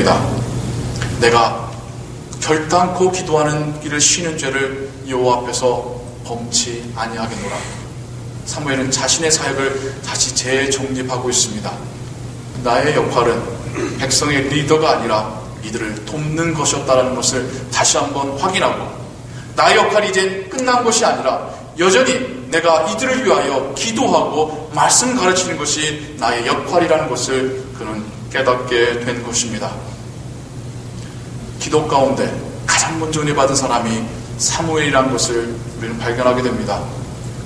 기도합니다. 내가 결단코 기도하는 일을 쉬는 죄를 여호와 앞에서 범치 아니하겠노라. 사무엘은 자신의 사역을 다시 재정립하고 있습니다. 나의 역할은 백성의 리더가 아니라 이들을 돕는 것이었다는 것을 다시 한번 확인하고, 나의 역할이 이제 끝난 것이 아니라 여전히 내가 이들을 위하여 기도하고 말씀 가르치는 것이 나의 역할이라는 것을 그는 깨닫게 된 것입니다. 기도 가운데 가장 먼저 은혜 받은 사람이 사무엘이라는 것을 우리는 발견하게 됩니다.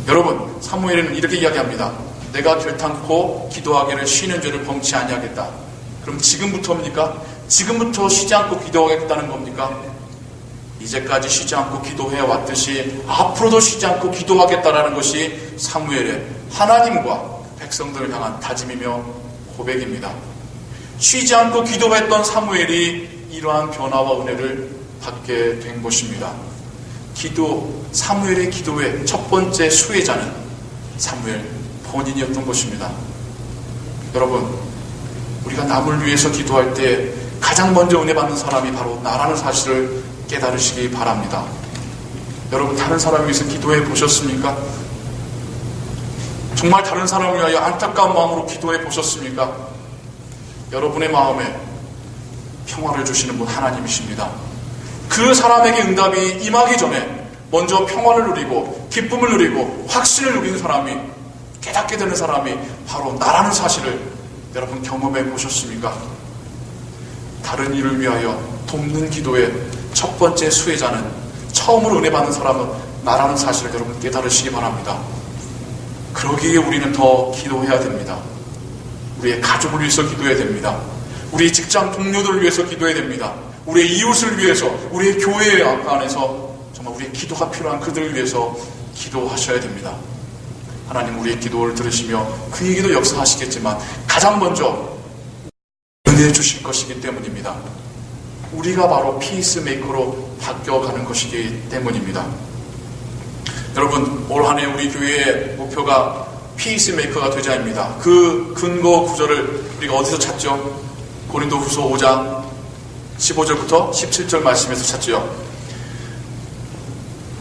여러분, 사무엘은 이렇게 이야기합니다. 내가 결단코 기도하기를 쉬는 죄를 범치 아니하겠다. 그럼 지금부터입니까? 지금부터 쉬지 않고 기도하겠다는 겁니까? 이제까지 쉬지 않고 기도해 왔듯이 앞으로도 쉬지 않고 기도하겠다라는 것이 사무엘의 하나님과 백성들을 향한 다짐이며 고백입니다. 쉬지 않고 기도했던 사무엘이 이러한 변화와 은혜를 받게 된 것입니다. 사무엘의 기도의 첫 번째 수혜자는 사무엘 본인이었던 것입니다. 여러분, 우리가 남을 위해서 기도할 때 가장 먼저 은혜 받는 사람이 바로 나라는 사실을 깨달으시기 바랍니다. 여러분, 다른 사람을 위해서 기도해 보셨습니까? 정말 다른 사람을 위하여 안타까운 마음으로 기도해 보셨습니까? 여러분의 마음에 평화를 주시는 분 하나님이십니다. 그 사람에게 응답이 임하기 전에 먼저 평화를 누리고 기쁨을 누리고 확신을 누리는 사람이, 깨닫게 되는 사람이 바로 나라는 사실을 여러분 경험해 보셨습니까? 다른 이를 위하여 돕는 기도의 첫 번째 수혜자는, 처음으로 은혜 받는 사람은 나라는 사실을 여러분 깨달으시기 바랍니다. 그러기에 우리는 더 기도해야 됩니다. 우리의 가족을 위해서 기도해야 됩니다. 우리의 직장 동료들을 위해서 기도해야 됩니다. 우리의 이웃을 위해서, 우리의 교회 안에서 정말 우리의 기도가 필요한 그들을 위해서 기도하셔야 됩니다. 하나님, 우리의 기도를 들으시며 그에게도 역사하시겠지만 가장 먼저 은혜 주실 것이기 때문입니다. 우리가 바로 피스메이커로 바뀌어가는 것이기 때문입니다. 여러분, 올 한 해 우리 교회의 목표가 피스메이커가 되자입니다. 그 근거 구절을 우리가 어디서 찾죠? 고린도후서 5장 15절부터 17절 말씀에서 찾죠.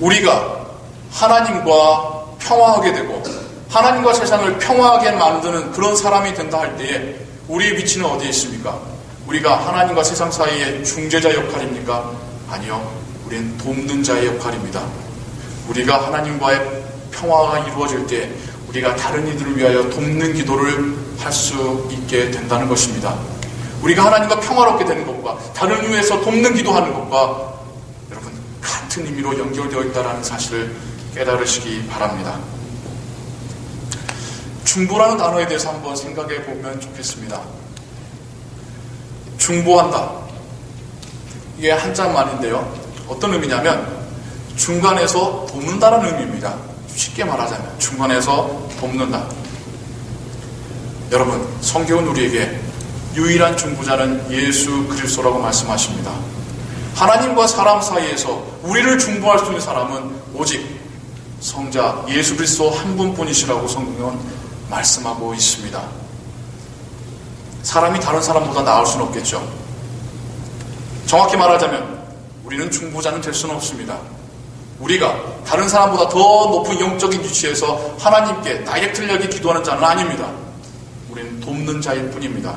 우리가 하나님과 평화하게 되고 하나님과 세상을 평화하게 만드는 그런 사람이 된다 할 때에 우리의 위치는 어디에 있습니까? 우리가 하나님과 세상 사이의 중재자 역할입니까? 아니요. 우리는 돕는 자의 역할입니다. 우리가 하나님과의 평화가 이루어질 때 우리가 다른 이들을 위하여 돕는 기도를 할 수 있게 된다는 것입니다. 우리가 하나님과 평화롭게 되는 것과 다른 이유에서 돕는 기도하는 것과 여러분 같은 의미로 연결되어 있다는 사실을 깨달으시기 바랍니다. 중보라는 단어에 대해서 한번 생각해 보면 좋겠습니다. 중보한다. 이게 한자말인데요. 어떤 의미냐면 중간에서 돕는다는 의미입니다. 쉽게 말하자면 중간에서 돕는다. 여러분, 성경은 우리에게 유일한 중보자는 예수 그리스도라고 말씀하십니다. 하나님과 사람 사이에서 우리를 중보할 수 있는 사람은 오직 성자 예수 그리스도 한 분뿐이시라고 성경은 말씀하고 있습니다. 사람이 다른 사람보다 나을 수는 없겠죠. 정확히 말하자면 우리는 중보자는 될 수는 없습니다. 우리가 다른 사람보다 더 높은 영적인 위치에서 하나님께 다이렉트하게 기도하는 자는 아닙니다. 우리는 돕는 자일 뿐입니다.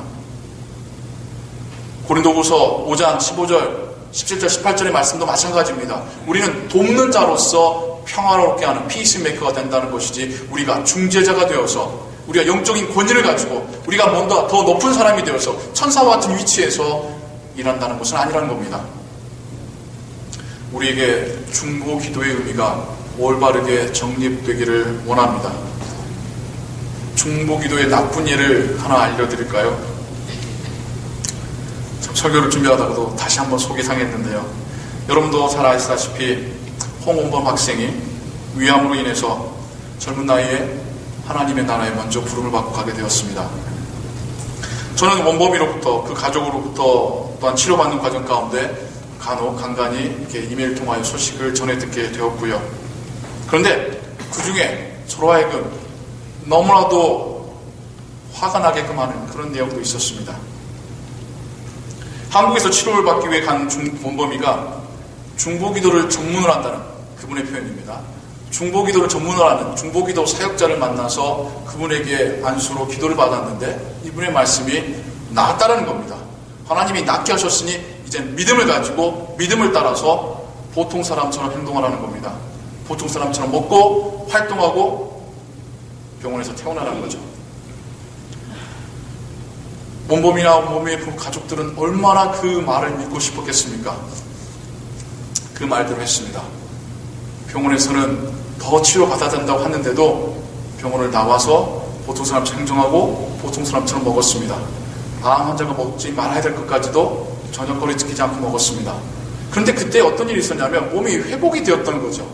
고린도후서 5장 15절, 17절, 18절의 말씀도 마찬가지입니다. 우리는 돕는 자로서 평화롭게 하는 피스메이커가 된다는 것이지, 우리가 중재자가 되어서 우리가 영적인 권위를 가지고 우리가 뭔가 더 높은 사람이 되어서 천사와 같은 위치에서 일한다는 것은 아니라는 겁니다. 우리에게 중보 기도의 의미가 올바르게 정립되기를 원합니다. 중보 기도의 나쁜 예를 하나 알려드릴까요? 설교를 준비하다가도 다시 한번 속이 상했는데요. 여러분도 잘 아시다시피 홍원범 학생이 위암으로 인해서 젊은 나이에 하나님의 나라에 먼저 부름을 받고 가게 되었습니다. 저는 원범이로부터, 그 가족으로부터 또한 치료받는 과정 가운데 간간히 이렇게 이메일 통하여 소식을 전해 듣게 되었고요. 그런데 그 중에 저로 하여금 너무나도 화가 나게끔 하는 그런 내용도 있었습니다. 한국에서 치료를 받기 위해 간 원범이가 중보기도를 전문으로 한다는 그분의 표현입니다. 중보기도를 전문으로 하는 중보기도 사역자를 만나서 그분에게 안수로 기도를 받았는데 이분의 말씀이 나았다는 겁니다. 하나님이 낫게 하셨으니 이제 믿음을 가지고 믿음을 따라서 보통 사람처럼 행동하라는 겁니다. 보통 사람처럼 먹고 활동하고 병원에서 태어나라는 거죠. 원범이나 원범이의 가족들은 얼마나 그 말을 믿고 싶었겠습니까? 그 말대로 했습니다. 병원에서는 더 치료받아야 된다고 하는데도 병원을 나와서 보통 사람처럼 행동하고 보통 사람처럼 먹었습니다. 암 환자가 먹지 말아야 될 것까지도 저녁거리 지키지 않고 먹었습니다. 그런데 그때 어떤 일이 있었냐면 몸이 회복이 되었던 거죠.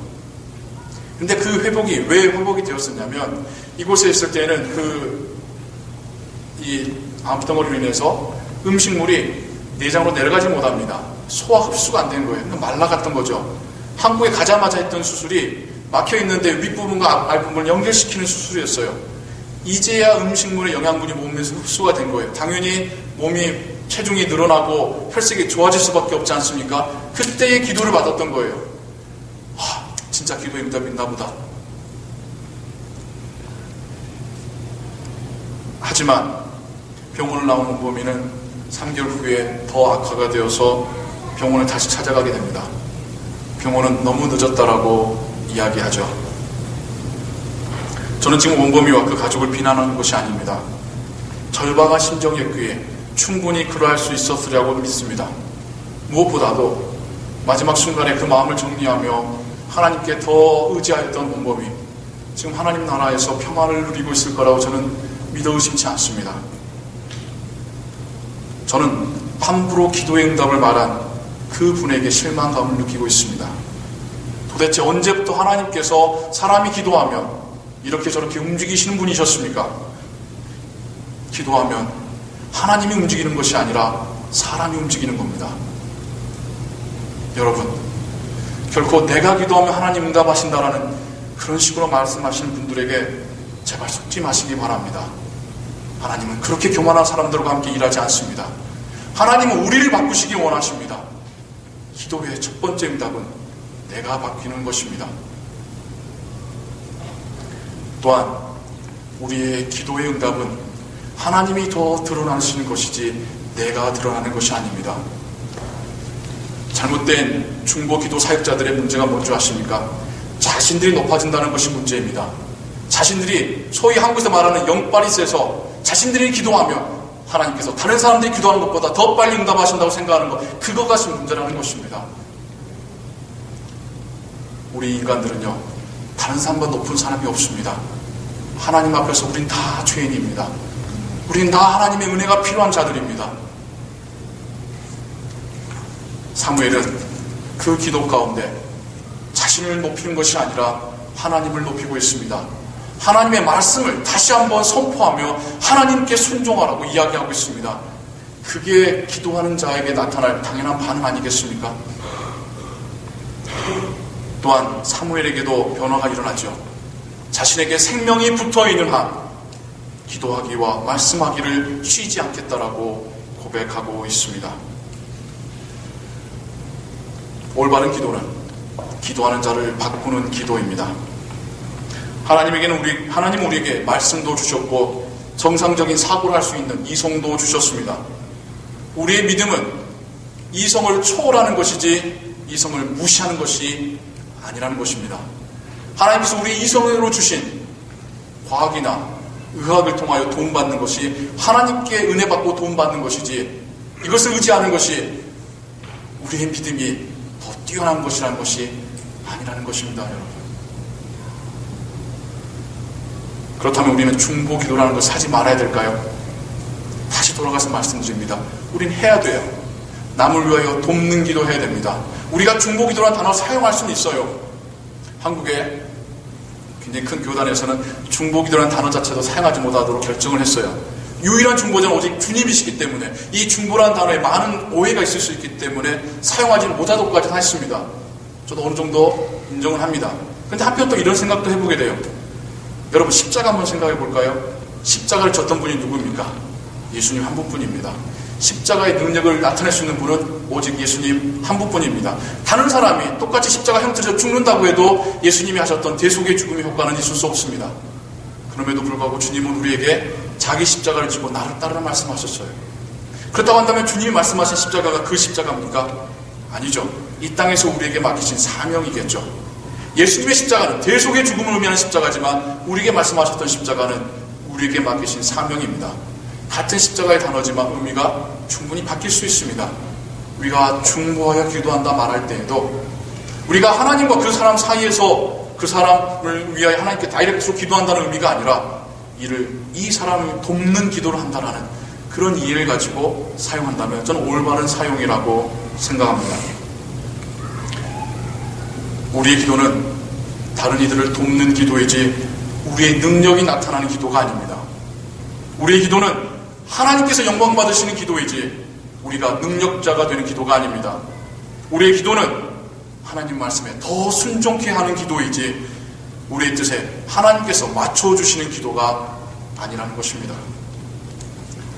근데 그 회복이 왜 회복이 되었었냐면 이곳에 있을 때는 이 암덩어리로 인해서 음식물이 내장으로 내려가지 못합니다. 소화 흡수가 안 된 거예요. 말라갔던 거죠. 한국에 가자마자 했던 수술이 막혀있는데 윗부분과 아랫부분을 연결시키는 수술이었어요. 이제야 음식물의 영양분이 몸에서 흡수가 된 거예요. 당연히 몸이 체중이 늘어나고 혈색이 좋아질 수밖에 없지 않습니까? 그때의 기도를 받았던 거예요. 진짜 기도의 응답이 있나 보다. 하지만 병원을 나온 원범이는 3개월 후에 더 악화가 되어서 병원을 다시 찾아가게 됩니다. 병원은 너무 늦었다라고 이야기하죠. 저는 지금 원범이와 그 가족을 비난하는 것이 아닙니다. 절박한 심정이었기에 충분히 그러할 수 있었으리라고 믿습니다. 무엇보다도 마지막 순간에 그 마음을 정리하며 하나님께 더 의지하였던 원범이 지금 하나님 나라에서 평안을 누리고 있을 거라고 저는 믿어 의심치 않습니다. 저는 함부로 기도의 응답을 말한 그 분에게 실망감을 느끼고 있습니다. 도대체 언제부터 하나님께서 사람이 기도하면 이렇게 저렇게 움직이시는 분이셨습니까? 기도하면 하나님이 움직이는 것이 아니라 사람이 움직이는 겁니다. 여러분, 결코 내가 기도하면 하나님 응답하신다라는 그런 식으로 말씀하시는 분들에게 제발 속지 마시기 바랍니다. 하나님은 그렇게 교만한 사람들과 함께 일하지 않습니다. 하나님은 우리를 바꾸시기 원하십니다. 기도의 첫 번째 응답은 내가 바뀌는 것입니다. 또한 우리의 기도의 응답은 하나님이 더 드러나시는 것이지 내가 드러나는 것이 아닙니다. 잘못된 중보기도 사역자들의 문제가 뭔지 아십니까? 자신들이 높아진다는 것이 문제입니다. 자신들이 소위 한국에서 말하는 영빨이 세서 자신들이 기도하면 하나님께서 다른 사람들이 기도하는 것보다 더 빨리 응답하신다고 생각하는 것, 그거가 지금 문제라는 것입니다. 우리 인간들은요, 다른 사람보다 높은 사람이 없습니다. 하나님 앞에서 우린 다 죄인입니다. 우린 다 하나님의 은혜가 필요한 자들입니다. 사무엘은 그 기도 가운데 자신을 높이는 것이 아니라 하나님을 높이고 있습니다. 하나님의 말씀을 다시 한번 선포하며 하나님께 순종하라고 이야기하고 있습니다. 그게 기도하는 자에게 나타날 당연한 반응 아니겠습니까? 또한 사무엘에게도 변화가 일어나죠. 자신에게 생명이 붙어있는 한 기도하기와 말씀하기를 쉬지 않겠다라고 고백하고 있습니다. 올바른 기도는 기도하는 자를 바꾸는 기도입니다. 하나님은 우리에게 말씀도 주셨고 정상적인 사고를 할 수 있는 이성도 주셨습니다. 우리의 믿음은 이성을 초월하는 것이지 이성을 무시하는 것이 아니라는 것입니다. 하나님께서 우리 이성으로 주신 과학이나 의학을 통하여 도움받는 것이 하나님께 은혜 받고 도움받는 것이지 이것을 의지하는 것이 우리의 믿음이 더 뛰어난 것이라는 것이 아니라는 것입니다. 여러분. 그렇다면 우리는 중보 기도라는 것을 하지 말아야 될까요? 다시 돌아가서 말씀드립니다. 우린 해야 돼요. 남을 위하여 돕는 기도 해야 됩니다. 우리가 중보 기도라는 단어를 사용할 수는 있어요. 한국의 굉장히 큰 교단에서는 중보 기도라는 단어 자체도 사용하지 못하도록 결정을 했어요. 유일한 중보자는 오직 주님이시기 때문에 이 중보라는 단어에 많은 오해가 있을 수 있기 때문에 사용하지 못하도록까지 했습니다. 저도 어느 정도 인정을 합니다. 그런데 한편 또 이런 생각도 해보게 돼요. 여러분, 십자가 한번 생각해 볼까요? 십자가를 졌던 분이 누구입니까? 예수님 한 분뿐입니다. 십자가의 능력을 나타낼 수 있는 분은 오직 예수님 한 분뿐입니다. 다른 사람이 똑같이 십자가 형태에서 죽는다고 해도 예수님이 하셨던 대속의 죽음의 효과는 있을 수 없습니다. 그럼에도 불구하고 주님은 우리에게 자기 십자가를 지고 나를 따르라 말씀하셨어요. 그렇다고 한다면 주님이 말씀하신 십자가가 그 십자가입니까? 아니죠. 이 땅에서 우리에게 맡기신 사명이겠죠. 예수님의 십자가는 대속의 죽음을 의미하는 십자가지만 우리에게 말씀하셨던 십자가는 우리에게 맡기신 사명입니다. 같은 십자가의 단어지만 의미가 충분히 바뀔 수 있습니다. 우리가 중보하여 기도한다 말할 때에도 우리가 하나님과 그 사람 사이에서 그 사람을 위하여 하나님께 다이렉트로 기도한다는 의미가 아니라 이 사람을 돕는 기도를 한다라는 그런 이해를 가지고 사용한다면 저는 올바른 사용이라고 생각합니다. 우리의 기도는 다른 이들을 돕는 기도이지 우리의 능력이 나타나는 기도가 아닙니다. 우리의 기도는 하나님께서 영광 받으시는 기도이지 우리가 능력자가 되는 기도가 아닙니다. 우리의 기도는 하나님 말씀에 더 순종케 하는 기도이지 우리의 뜻에 하나님께서 맞춰주시는 기도가 아니라는 것입니다.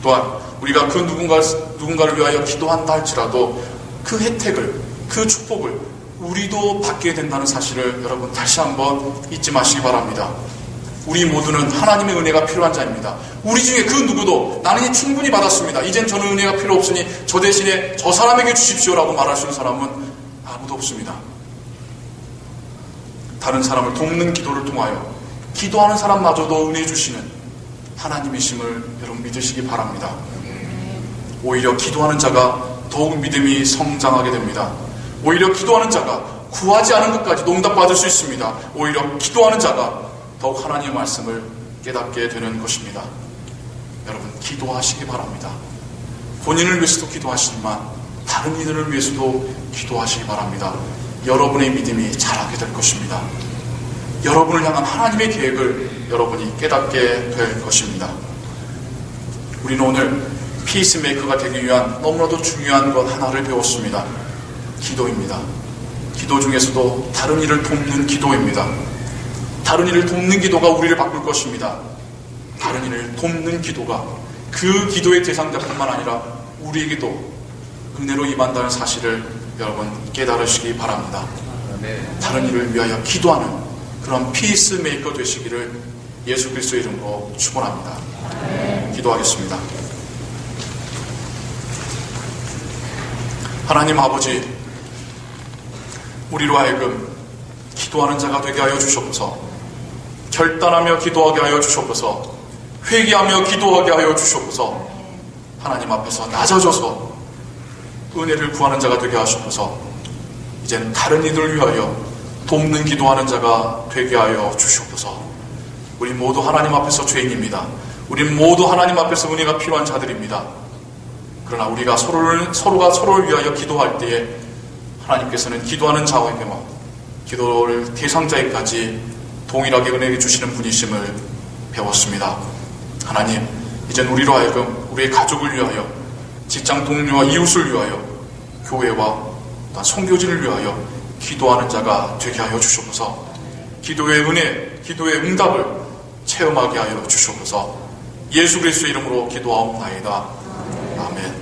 또한 우리가 그 누군가를 위하여 기도한다 할지라도 그 혜택을, 그 축복을 우리도 받게 된다는 사실을 여러분 다시 한번 잊지 마시기 바랍니다. 우리 모두는 하나님의 은혜가 필요한 자입니다. 우리 중에 그 누구도 나는 충분히 받았습니다. 이젠 저는 은혜가 필요 없으니 저 대신에 저 사람에게 주십시오라고 말할 수 있는 사람은 아무도 없습니다. 다른 사람을 돕는 기도를 통하여 기도하는 사람마저도 은혜 주시는 하나님이심을 여러분 믿으시기 바랍니다. 오히려 기도하는 자가 더욱 믿음이 성장하게 됩니다. 오히려 기도하는 자가 구하지 않은 것까지도 응답받을 수 있습니다. 오히려 기도하는 자가 더욱 하나님의 말씀을 깨닫게 되는 것입니다. 여러분 기도하시기 바랍니다. 본인을 위해서도 기도하시지만 다른 이들을 위해서도 기도하시기 바랍니다. 여러분의 믿음이 자라게 될 것입니다. 여러분을 향한 하나님의 계획을 여러분이 깨닫게 될 것입니다. 우리는 오늘 피스메이커가 되기 위한 너무나도 중요한 것 하나를 배웠습니다. 기도입니다. 기도 중에서도 다른 이를 돕는 기도입니다. 다른 이를 돕는 기도가 우리를 바꿀 것입니다. 다른 이를 돕는 기도가 그 기도의 대상자뿐만 아니라 우리에게도 은혜로 임한다는 사실을 여러분 깨달으시기 바랍니다. 다른 이를 위하여 기도하는 그런 피스메이커 되시기를 예수 그리스도의 이름으로 축원합니다. 기도하겠습니다. 하나님 아버지, 우리로 하여금 기도하는 자가 되게 하여 주시옵소서. 결단하며 기도하게 하여 주시옵소서. 회개하며 기도하게 하여 주시옵소서. 하나님 앞에서 낮아져서 은혜를 구하는 자가 되게 하시옵소서. 이제는 다른 이들을 위하여 돕는 기도하는 자가 되게 하여 주시옵소서. 우리 모두 하나님 앞에서 죄인입니다. 우리 모두 하나님 앞에서 은혜가 필요한 자들입니다. 그러나 우리가 서로가 서로를 위하여 기도할 때에 하나님께서는 기도하는 자에게만 기도를 대상자에까지 동일하게 은혜를 주시는 분이심을 배웠습니다. 하나님, 이젠 우리로 하여금 우리의 가족을 위하여, 직장 동료와 이웃을 위하여, 교회와 선교지를 위하여 기도하는 자가 되게 하여 주시옵소서. 기도의 은혜, 기도의 응답을 체험하게 하여 주시옵소서. 예수 그리스도의 이름으로 기도하옵나이다. 아멘.